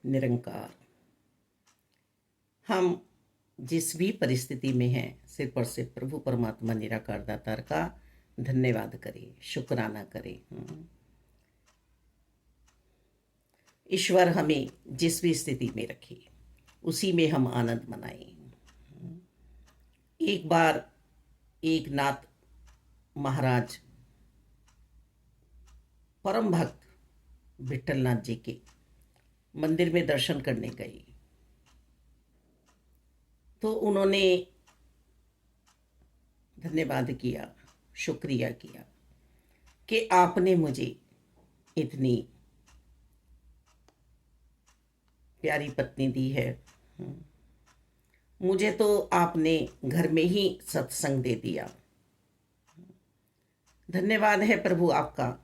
निरंकार। हम जिस भी परिस्थिति में हैं, सिर्फ और सिर्फ प्रभु परमात्मा निराकार दातार का धन्यवाद करें, शुक्राना करें। ईश्वर हमें जिस भी स्थिति में रखे उसी में हम आनंद मनाएं। एक बार एक नाथ महाराज परम भक्त विठलनाथ जी के मंदिर में दर्शन करने गए, तो उन्होंने धन्यवाद किया, शुक्रिया किया कि आपने मुझे इतनी प्यारी पत्नी दी है। मुझे तो आपने घर में ही सत्संग दे दिया। धन्यवाद है प्रभु आपका,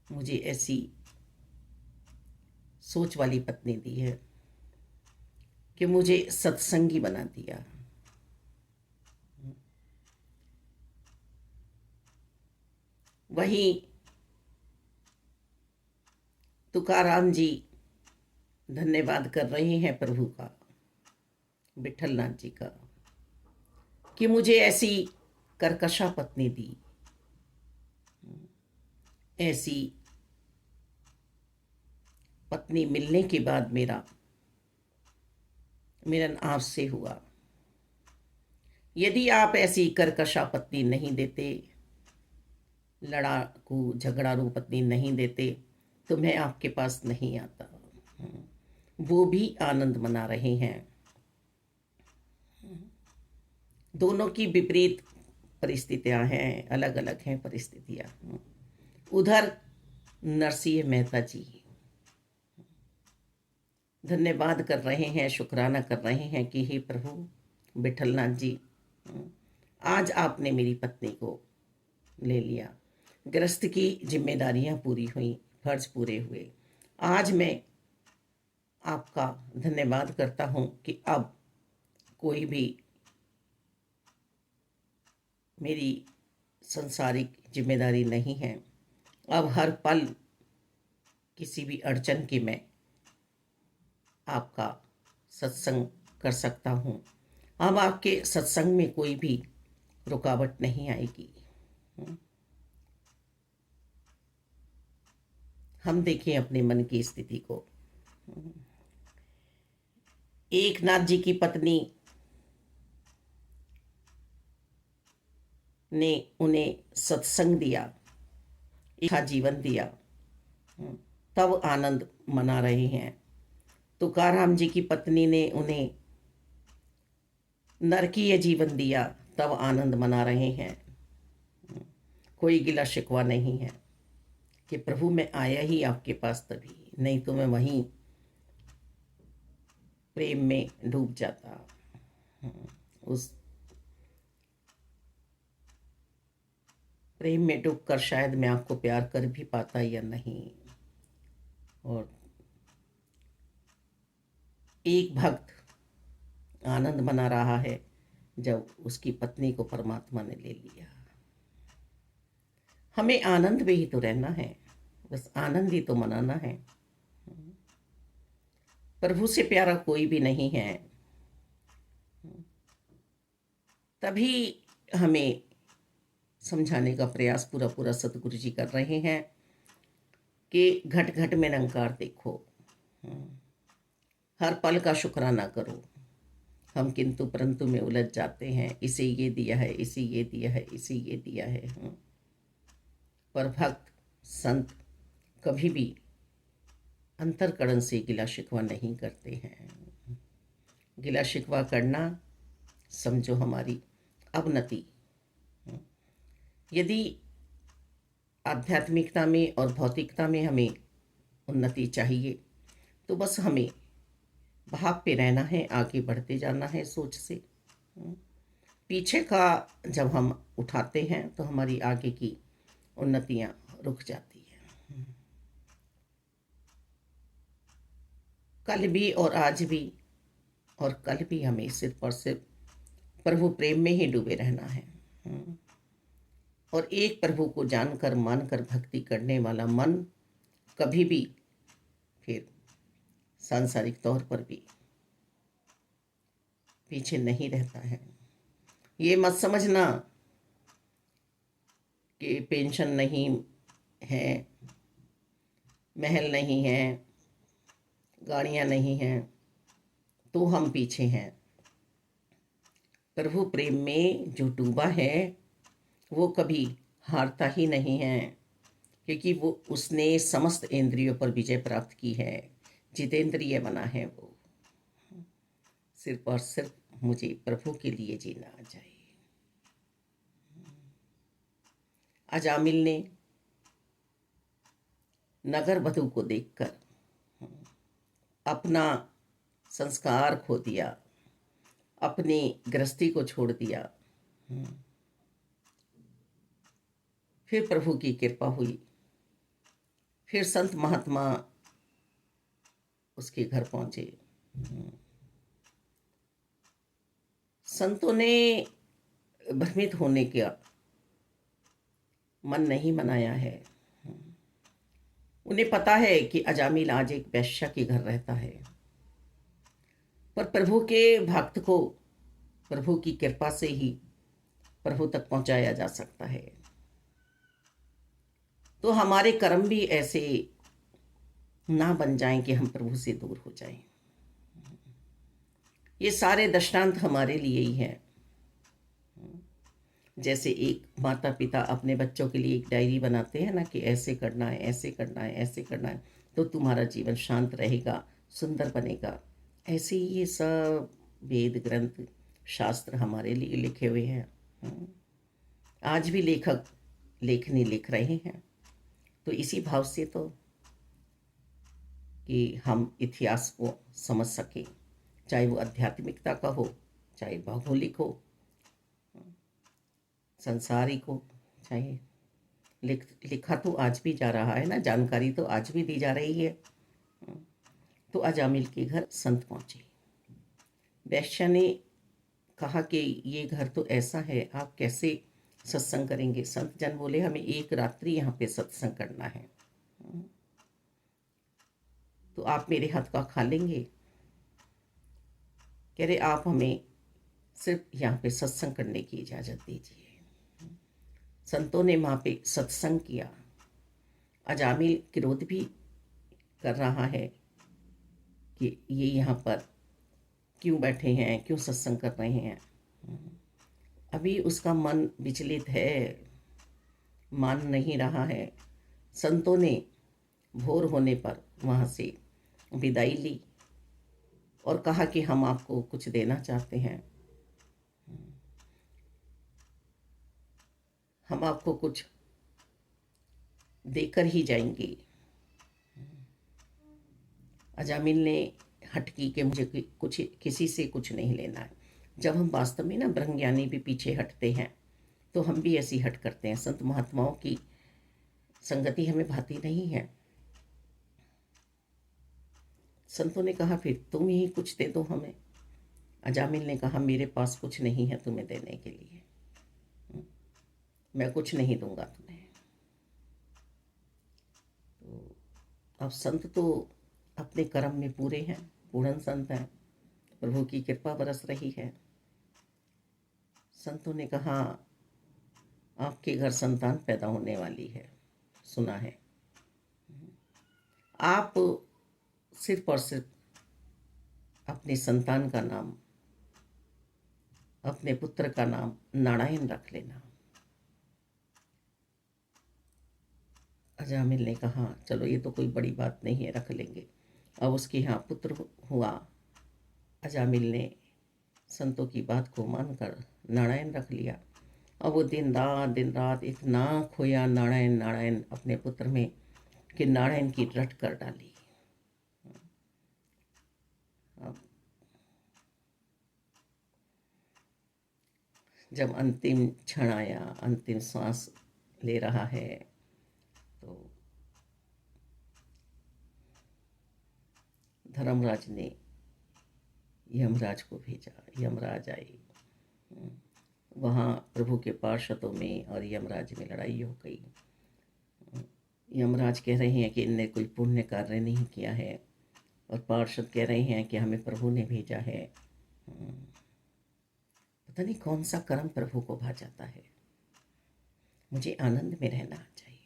मुझे ऐसी सोच वाली पत्नी दी है कि मुझे सत्संगी बना दिया। वहीं तुकाराम जी धन्यवाद कर रहे हैं प्रभु का, विठलनाथ जी का, कि मुझे ऐसी कर्कशा पत्नी दी, ऐसी पत्नी मिलने के बाद मेरा मिलन आपसे हुआ। यदि आप ऐसी कर्कशा पत्नी नहीं देते, लड़ाकू झगड़ालू पत्नी नहीं देते, तो मैं आपके पास नहीं आता। वो भी आनंद मना रहे हैं। दोनों की विपरीत परिस्थितियां हैं, अलग अलग हैं परिस्थितियां। उधर नरसिंह मेहता जी धन्यवाद कर रहे हैं, शुक्राना कर रहे हैं कि हे प्रभु विठलनाथ जी, आज आपने मेरी पत्नी को ले लिया। गृहस्थ की जिम्मेदारियां पूरी हुई, फर्ज पूरे हुए। आज मैं आपका धन्यवाद करता हूं कि अब कोई भी मेरी संसारिक जिम्मेदारी नहीं है। अब हर पल किसी भी अड़चन के मैं आपका सत्संग कर सकता हूँ। अब आपके सत्संग में कोई भी रुकावट नहीं आएगी। हम देखें अपने मन की स्थिति को। एक नाथ जी की पत्नी ने उन्हें सत्संग दिया, इच्छा जीवन दिया, तब आनंद मना रहे हैं। तुकाराम जी की पत्नी ने उन्हें नरकीय जीवन दिया, तब आनंद मना रहे हैं। कोई गिला शिकवा नहीं है कि प्रभु मैं आया ही आपके पास तभी, नहीं तो मैं वहीं प्रेम में डूब जाता। उस प्रेम में डूबकर शायद मैं आपको प्यार कर भी पाता या नहीं। और एक भक्त आनंद मना रहा है जब उसकी पत्नी को परमात्मा ने ले लिया। हमें आनंद में ही तो रहना है, बस आनंद ही तो मनाना है। प्रभु से प्यारा कोई भी नहीं है। तभी हमें समझाने का प्रयास पूरा पूरा सतगुरु जी कर रहे हैं कि घट घट में निरंकार देखो, हर पल का शुक्राना करो। हम किंतु परंतु में उलझ जाते हैं, इसे ये दिया है, इसे ये दिया है, इसे ये दिया है। पर भक्त संत कभी भी अंतरकरण से गिला शिकवा नहीं करते हैं। गिला शिकवा करना समझो हमारी अवनति। यदि आध्यात्मिकता में और भौतिकता में हमें उन्नति चाहिए तो बस हमें भाव पे रहना है, आगे बढ़ते जाना है सोच से। पीछे का जब हम उठाते हैं तो हमारी आगे की उन्नतियां रुक जाती हैं। कल भी और आज भी और कल भी हमें सिर्फ और सिर्फ प्रभु प्रेम में ही डूबे रहना है। और एक प्रभु को जानकर मानकर भक्ति करने वाला मन कभी भी फिर सांसारिक तौर पर भी पीछे नहीं रहता है। ये मत समझना कि पेंशन नहीं है, महल नहीं है, गाड़ियाँ नहीं हैं तो हम पीछे हैं। प्रभु प्रेम में जो डूबा है वो कभी हारता ही नहीं है, क्योंकि वो उसने समस्त इंद्रियों पर विजय प्राप्त की है, जितेंद्रिय बना है वो। सिर्फ और सिर्फ मुझे प्रभु के लिए जीना आ जाए। अजामिल ने नगर वधु को देखकर अपना संस्कार खो दिया, अपनी गृहस्थी को छोड़ दिया। फिर प्रभु की कृपा हुई, फिर संत महात्मा उसके घर पहुंचे। संतों ने भ्रमित होने का मन नहीं बनाया है। उन्हें पता है कि अजामिल आज एक वैश्या के घर रहता है, पर प्रभु के भक्त को प्रभु की कृपा से ही प्रभु तक पहुंचाया जा सकता है। तो हमारे कर्म भी ऐसे ना बन जाएं कि हम प्रभु से दूर हो जाएं। ये सारे दृष्टांत हमारे लिए ही हैं। जैसे एक माता पिता अपने बच्चों के लिए एक डायरी बनाते हैं ना, कि ऐसे करना है, ऐसे करना है, ऐसे करना है, तो तुम्हारा जीवन शांत रहेगा, सुंदर बनेगा। ऐसे ही ये सब वेद ग्रंथ शास्त्र हमारे लिए लिखे हुए हैं। आज भी लेखक लेखनी लिख रहे हैं, तो इसी भाव से तो कि हम इतिहास को समझ सकें, चाहे वो आध्यात्मिकता का हो, चाहे भौगोलिक हो, संसारिक हो, चाहे लिखा तो आज भी जा रहा है ना, जानकारी तो आज भी दी जा रही है। तो अजामिल के घर संत पहुंचे। वैश्या ने कहा कि ये घर तो ऐसा है, आप कैसे सत्संग करेंगे? संत जन बोले, हमें एक रात्रि यहाँ पे सत्संग करना है, तो आप मेरे हाथ का खा लेंगे? कह रहे, आप हमें सिर्फ यहाँ पे सत्संग करने की इजाज़त दीजिए। संतों ने वहाँ पे सत्संग किया। अजामिल क्रोध भी कर रहा है कि ये यहाँ पर क्यों बैठे हैं, क्यों सत्संग कर रहे हैं। अभी उसका मन विचलित है, मान नहीं रहा है। संतों ने भोर होने पर वहाँ से विदाई ली और कहा कि हम आपको कुछ देना चाहते हैं, हम आपको कुछ देकर ही जाएंगे। अजामिल ने हट की कि मुझे कुछ किसी से कुछ नहीं लेना है। जब हम वास्तव में ना ब्रह्मज्ञानी भी पीछे हटते हैं तो हम भी ऐसी हट करते हैं। संत महात्माओं की संगति हमें भाती नहीं है। संतों ने कहा, फिर तुम ही कुछ दे दो हमें। अजामिल ने कहा, मेरे पास कुछ नहीं है तुम्हें देने के लिए, मैं कुछ नहीं दूंगा तुम्हें। तो अब संत तो अपने कर्म में पूरे हैं, पूर्ण संत हैं, प्रभु की कृपा बरस रही है। संतों ने कहा, आपके घर संतान पैदा होने वाली है, सुना है। आप सिर्फ और सिर्फ अपने संतान का नाम, अपने पुत्र का नाम नारायण रख लेना। अजामिल ने कहा, चलो ये तो कोई बड़ी बात नहीं है, रख लेंगे। अब उसके यहाँ पुत्र हुआ। अजामिल ने संतों की बात को मानकर नारायण रख लिया। अब वो दिन रात इतना खोया नारायण नारायण अपने पुत्र में कि नारायण की रट कर डाली। अब जब अंतिम क्षण आया, अंतिम श्वास ले रहा है, तो धर्मराज ने यमराज को भेजा। यमराज आए, वहाँ प्रभु के पार्षदों में और यमराज में लड़ाई हो गई। यमराज कह रहे हैं कि इनने कोई पुण्य कार्य नहीं किया है और पार्षद कह रहे हैं कि हमें प्रभु ने भेजा है। पता नहीं कौन सा कर्म प्रभु को भा जाता है। मुझे आनंद में रहना चाहिए,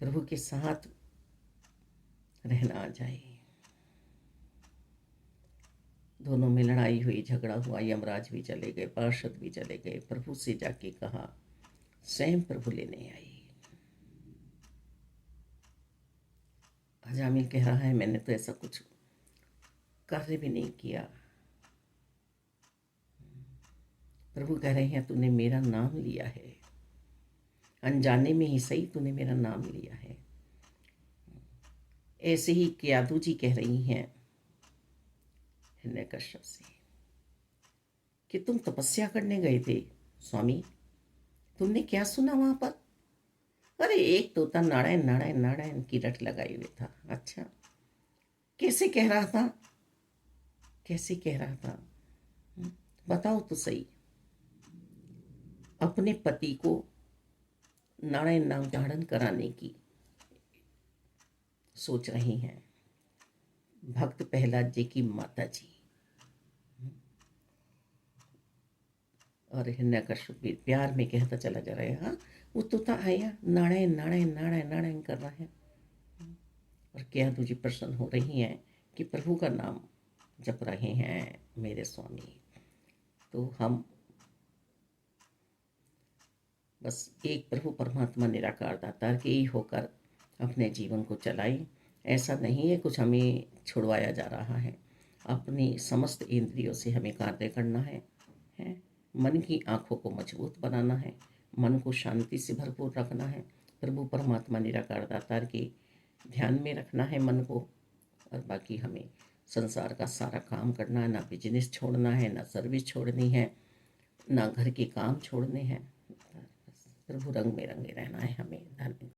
प्रभु के साथ रहना आ जाए। दोनों में लड़ाई हुई, झगड़ा हुआ, यमराज भी चले गए, पार्षद भी चले गए। प्रभु से जाके कहा, स्वयं प्रभु लेने आई। अजामिल कह रहा है मैंने तो ऐसा कुछ कार्य भी नहीं किया। प्रभु कह रहे हैं तूने मेरा नाम लिया है, अनजाने में ही सही तूने मेरा नाम लिया है। ऐसे ही कियादू जी कह रही हैं हिरण्यकश्यप से कि तुम तपस्या करने गए थे स्वामी, तुमने क्या सुना वहां पर? अरे एक तोता नारायण नारायण नारायण की रट लगाए हुए था। अच्छा, कैसे कह रहा था? कैसे कह रहा था? बताओ तो सही। अपने पति को नारायण नाम धारण कराने की सोच रही हैं भक्त प्रहलाद जी की माता जी। और हिरण्यकश्यप भी प्यार में कहता चला जा रहा है, हाँ वो तोता आया नारायण नारायण नारायण नारायण कर रहा है। और कियादू जी प्रसन्न हो रही हैं कि प्रभु का नाम जप रहे हैं मेरे स्वामी। तो हम बस एक प्रभु परमात्मा निराकार दातार के ही होकर अपने जीवन को चलाएं। ऐसा नहीं है कुछ हमें छुड़वाया जा रहा है। अपनी समस्त इंद्रियों से हमें कार्य करना है। मन की आँखों को मजबूत बनाना है, मन को शांति से भरपूर रखना है, प्रभु परमात्मा निराकार दातार के ध्यान में रखना है मन को। और बाकी हमें संसार का सारा काम करना है, ना बिजनेस छोड़ना है, ना सर्विस छोड़नी है, ना घर के काम छोड़ने हैं। प्रभु रंग में रंगे रहना है हमें। धन्यवाद।